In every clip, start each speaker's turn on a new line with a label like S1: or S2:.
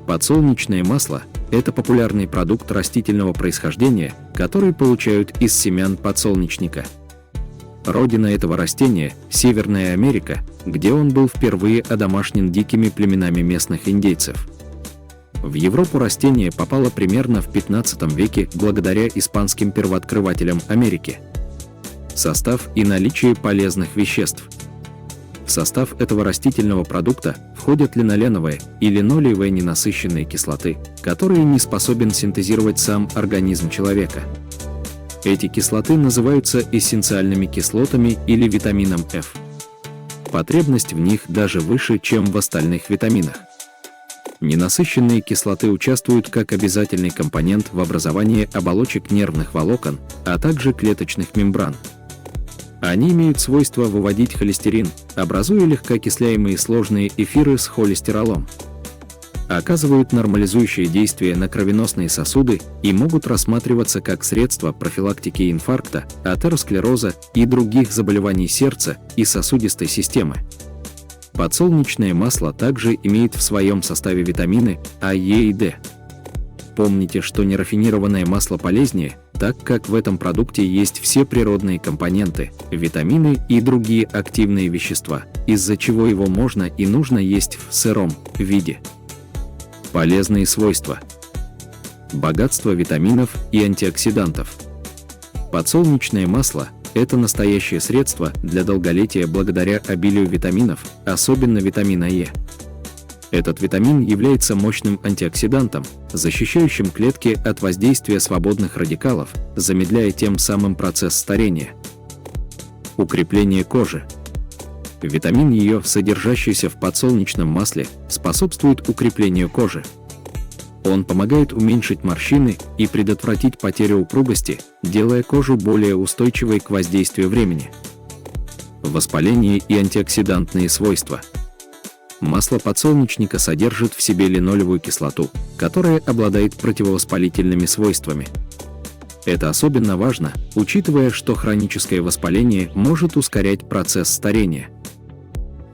S1: Подсолнечное масло – это популярный продукт растительного происхождения, который получают из семян подсолнечника. Родина этого растения – Северная Америка, где он был впервые одомашнен дикими племенами местных индейцев. В Европу растение попало примерно в 15 веке благодаря испанским первооткрывателям Америки. Состав и наличие полезных веществ. В состав этого растительного продукта входят линоленовые и линолеевые ненасыщенные кислоты, которые не способен синтезировать сам организм человека. Эти кислоты называются эссенциальными кислотами или витамином F. Потребность в них даже выше, чем в остальных витаминах. Ненасыщенные кислоты участвуют как обязательный компонент в образовании оболочек нервных волокон, а также клеточных мембран. Они имеют свойство выводить холестерин, образуя легкоокисляемые сложные эфиры с холестеролом. Оказывают нормализующее действие на кровеносные сосуды и могут рассматриваться как средство профилактики инфаркта, атеросклероза и других заболеваний сердца и сосудистой системы. Подсолнечное масло также имеет в своем составе витамины А, Е и Д. Помните, что нерафинированное масло полезнее, так как в этом продукте есть все природные компоненты, витамины и другие активные вещества, из-за чего его можно и нужно есть в сыром виде. Полезные свойства. Богатство витаминов и антиоксидантов. Подсолнечное масло – это настоящее средство для долголетия благодаря обилию витаминов, особенно витамина Е. Этот витамин является мощным антиоксидантом, защищающим клетки от воздействия свободных радикалов, замедляя тем самым процесс старения. Укрепление кожи. Витамин Е, содержащийся в подсолнечном масле, способствует укреплению кожи. Он помогает уменьшить морщины и предотвратить потерю упругости, делая кожу более устойчивой к воздействию времени. Воспаление и антиоксидантные свойства. Масло подсолнечника содержит в себе линолевую кислоту, которая обладает противовоспалительными свойствами. Это особенно важно, учитывая, что хроническое воспаление может ускорять процесс старения.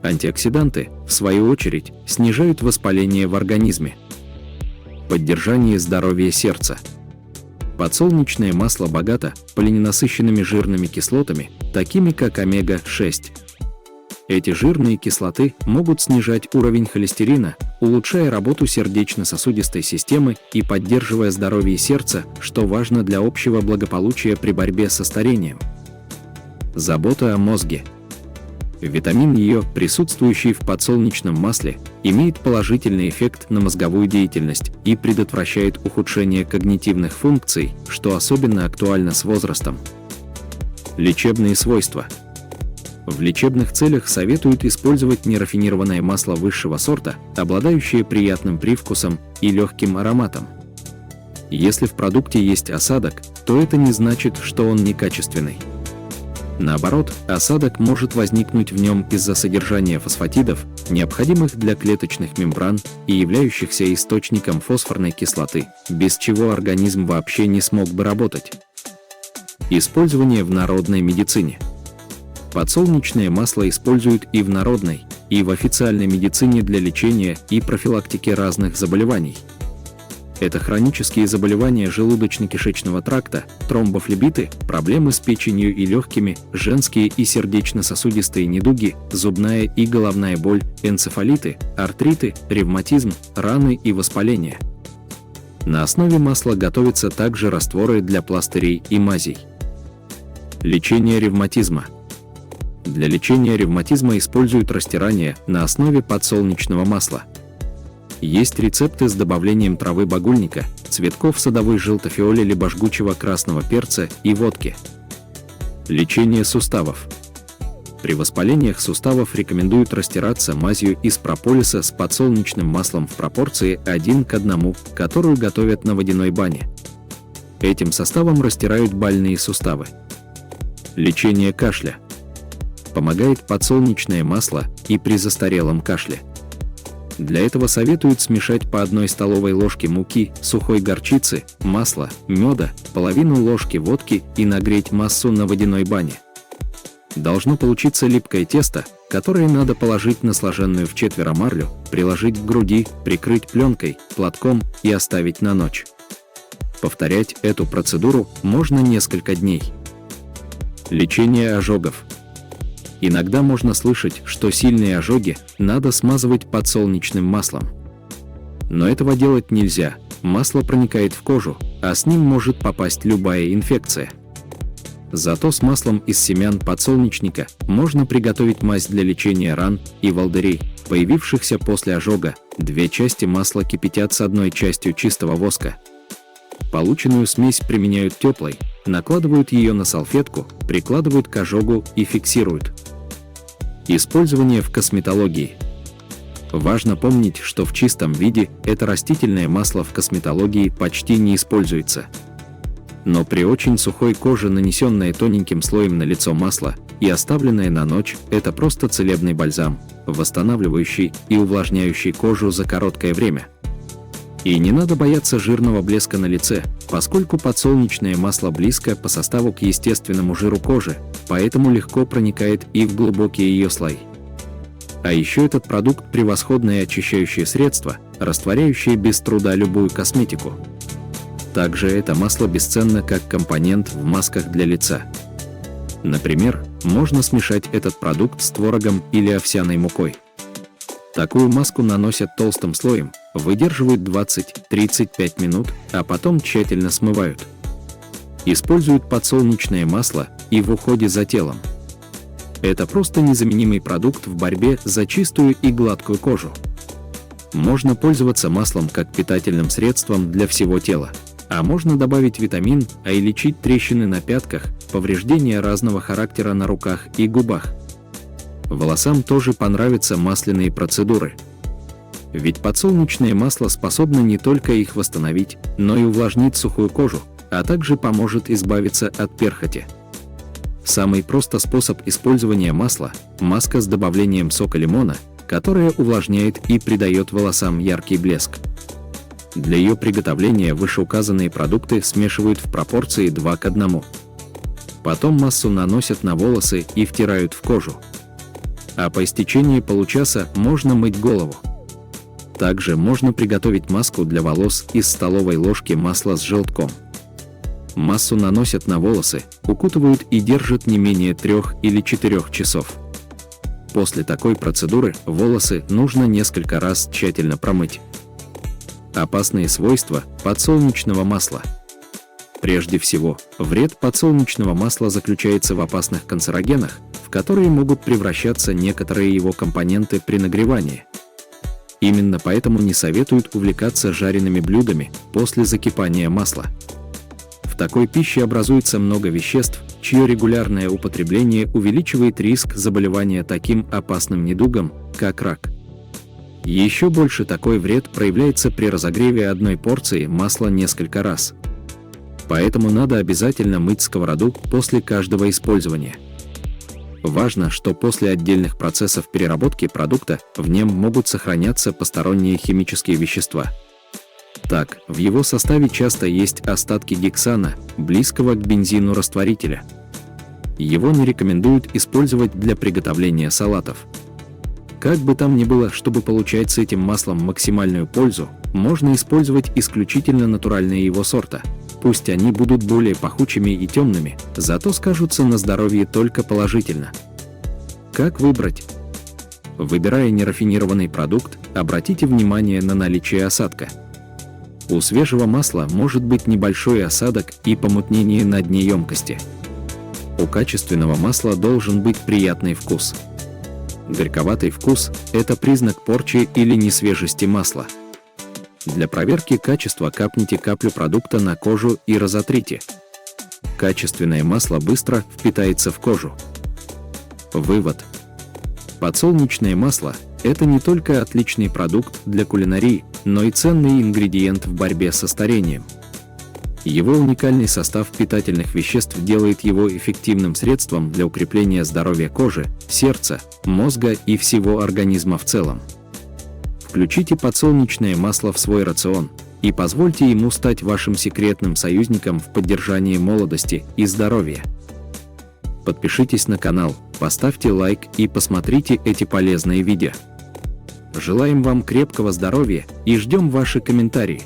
S1: Антиоксиданты, в свою очередь, снижают воспаление в организме. Поддержание здоровья сердца. Подсолнечное масло богато полиненасыщенными жирными кислотами, такими как омега-6. Эти жирные кислоты могут снижать уровень холестерина, улучшая работу сердечно-сосудистой системы и поддерживая здоровье сердца, что важно для общего благополучия при борьбе со старением. Забота о мозге. Витамин Е, присутствующий в подсолнечном масле, имеет положительный эффект на мозговую деятельность и предотвращает ухудшение когнитивных функций, что особенно актуально с возрастом. Лечебные свойства. В лечебных целях советуют использовать нерафинированное масло высшего сорта, обладающее приятным привкусом и легким ароматом. Если в продукте есть осадок, то это не значит, что он некачественный. Наоборот, осадок может возникнуть в нем из-за содержания фосфатидов, необходимых для клеточных мембран и являющихся источником фосфорной кислоты, без чего организм вообще не смог бы работать. Использование в народной медицине. Подсолнечное масло используют и в народной, и в официальной медицине для лечения и профилактики разных заболеваний. Это хронические заболевания желудочно-кишечного тракта, тромбофлебиты, проблемы с печенью и легкими, женские и сердечно-сосудистые недуги, зубная и головная боль, энцефалиты, артриты, ревматизм, раны и воспаление. На основе масла готовятся также растворы для пластырей и мазей. Лечение ревматизма. Для лечения ревматизма используют растирание на основе подсолнечного масла. Есть рецепты с добавлением травы багульника, цветков садовой желтофиоли либо жгучего красного перца и водки. Лечение суставов. При воспалениях суставов рекомендуют растираться мазью из прополиса с подсолнечным маслом в пропорции 1:1, которую готовят на водяной бане. Этим составом растирают больные суставы. Лечение кашля. Помогает подсолнечное масло и при застарелом кашле. Для этого советуют смешать по 1 столовой ложке муки, сухой горчицы, масла, меда, половину ложки водки и нагреть массу на водяной бане. Должно получиться липкое тесто, которое надо положить на сложенную вчетверо марлю, приложить к груди, прикрыть пленкой, платком и оставить на ночь. Повторять эту процедуру можно несколько дней. Лечение ожогов. Иногда можно слышать, что сильные ожоги надо смазывать подсолнечным маслом. Но этого делать нельзя. Масло проникает в кожу, а с ним может попасть любая инфекция. Зато с маслом из семян подсолнечника можно приготовить мазь для лечения ран и волдырей, появившихся после ожога. 2 части масла кипятят с 1 частью чистого воска. Полученную смесь применяют теплой, накладывают ее на салфетку, прикладывают к ожогу и фиксируют. Использование в косметологии. Важно помнить, что в чистом виде это растительное масло в косметологии почти не используется. Но при очень сухой коже, нанесенное тоненьким слоем на лицо масло и оставленное на ночь, это просто целебный бальзам, восстанавливающий и увлажняющий кожу за короткое время. И не надо бояться жирного блеска на лице, поскольку подсолнечное масло близко по составу к естественному жиру кожи, поэтому легко проникает и в глубокие ее слои. А еще этот продукт – превосходное очищающее средство, растворяющее без труда любую косметику. Также это масло бесценно как компонент в масках для лица. Например, можно смешать этот продукт с творогом или овсяной мукой. Такую маску наносят толстым слоем, выдерживают 20-35 минут, а потом тщательно смывают. Используют подсолнечное масло и в уходе за телом. Это просто незаменимый продукт в борьбе за чистую и гладкую кожу. Можно пользоваться маслом как питательным средством для всего тела. А можно добавить витамин А и лечить трещины на пятках, повреждения разного характера на руках и губах. Волосам тоже понравятся масляные процедуры. Ведь подсолнечное масло способно не только их восстановить, но и увлажнить сухую кожу, а также поможет избавиться от перхоти. Самый простой способ использования масла – маска с добавлением сока лимона, которая увлажняет и придает волосам яркий блеск. Для ее приготовления вышеуказанные продукты смешивают в пропорции 2 к 1. Потом массу наносят на волосы и втирают в кожу. А по истечении получаса можно мыть голову. Также можно приготовить маску для волос из столовой ложки масла с желтком. Массу наносят на волосы, укутывают и держат не менее 3 или 4 часов. После такой процедуры волосы нужно несколько раз тщательно промыть. Опасные свойства подсолнечного масла. Прежде всего, вред подсолнечного масла заключается в опасных канцерогенах, в которые могут превращаться некоторые его компоненты при нагревании. Именно поэтому не советуют увлекаться жареными блюдами после закипания масла. В такой пище образуется много веществ, чье регулярное употребление увеличивает риск заболевания таким опасным недугом, как рак. Еще больше такой вред проявляется при разогреве одной порции масла несколько раз. Поэтому надо обязательно мыть сковороду после каждого использования. Важно, что после отдельных процессов переработки продукта в нем могут сохраняться посторонние химические вещества. Так, в его составе часто есть остатки гексана, близкого к бензину растворителя. Его не рекомендуют использовать для приготовления салатов. Как бы там ни было, чтобы получать с этим маслом максимальную пользу, можно использовать исключительно натуральные его сорта. Пусть они будут более пахучими и темными, зато скажутся на здоровье только положительно. Как выбрать? Выбирая нерафинированный продукт, обратите внимание на наличие осадка. У свежего масла может быть небольшой осадок и помутнение на дне емкости. У качественного масла должен быть приятный вкус. Горьковатый вкус – это признак порчи или несвежести масла. Для проверки качества капните каплю продукта на кожу и разотрите. Качественное масло быстро впитается в кожу. Вывод. Подсолнечное масло – это не только отличный продукт для кулинарии, но и ценный ингредиент в борьбе со старением. Его уникальный состав питательных веществ делает его эффективным средством для укрепления здоровья кожи, сердца, мозга и всего организма в целом. Включите подсолнечное масло в свой рацион и позвольте ему стать вашим секретным союзником в поддержании молодости и здоровья. Подпишитесь на канал, поставьте лайк и посмотрите эти полезные видео. Желаем вам крепкого здоровья и ждем ваши комментарии.